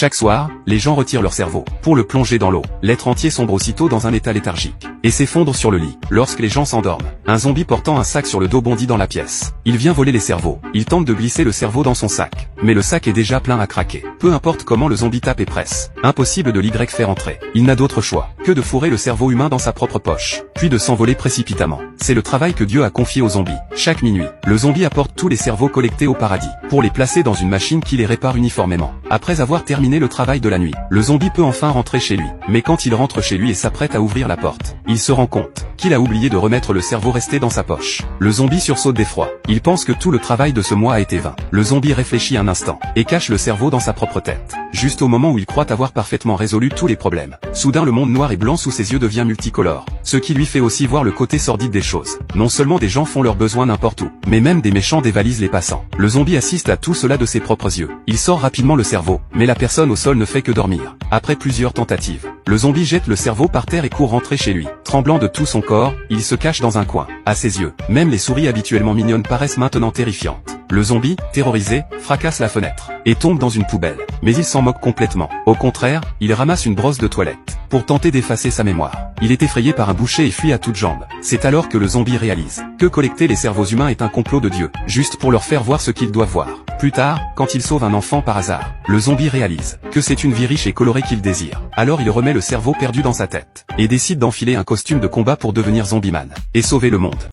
Chaque soir, les gens retirent leur cerveau pour le plonger dans l'eau. L'être entier sombre aussitôt dans un état léthargique et s'effondre sur le lit. Lorsque les gens s'endorment, un zombie portant un sac sur le dos bondit dans la pièce. Il vient voler les cerveaux. Il tente de glisser le cerveau dans son sac, mais le sac est déjà plein à craquer. Peu importe comment le zombie tape et presse, impossible de l'y faire entrer. Il n'a d'autre choix que de fourrer le cerveau humain dans sa propre poche, puis de s'envoler précipitamment. C'est le travail que Dieu a confié aux zombies. Chaque minuit, le zombie apporte tous les cerveaux collectés au paradis, pour les placer dans une machine qui les répare uniformément. Après avoir terminé le travail de la nuit, le zombie peut enfin rentrer chez lui. Mais quand il rentre chez lui et s'apprête à ouvrir la porte, il se rend compte qu'il a oublié de remettre le cerveau resté dans sa poche. Le zombie sursaute d'effroi. Il pense que tout le travail de ce mois a été vain. Le zombie réfléchit un instant, et cache le cerveau dans sa propre tête. Juste au moment où il croit avoir parfaitement résolu tous les problèmes, soudain le monde noir et blanc sous ses yeux devient multicolore. Ce qui lui fait aussi voir le côté sordide des choses. Non seulement des gens font leurs besoins n'importe où, mais même des méchants dévalisent les passants. Le zombie assiste à tout cela de ses propres yeux. Il sort rapidement le cerveau, mais la personne au sol ne fait que dormir. Après plusieurs tentatives, le zombie jette le cerveau par terre et court rentrer chez lui. Tremblant de tout son corps, il se cache dans un coin. À ses yeux, même les souris habituellement mignonnes paraissent maintenant terrifiantes. Le zombie, terrorisé, fracasse la fenêtre et tombe dans une poubelle. Mais il s'en moque complètement. Au contraire, il ramasse une brosse de toilette pour tenter d'effacer sa mémoire. Il est effrayé par un boucher et fuit à toutes jambes. C'est alors que le zombie réalise que collecter les cerveaux humains est un complot de Dieu, juste pour leur faire voir ce qu'ils doivent voir. Plus tard, quand il sauve un enfant par hasard, le zombie réalise que c'est une vie riche et colorée qu'il désire. Alors il remet le cerveau perdu dans sa tête et décide d'enfiler un costume de combat pour devenir zombie-man et sauver le monde.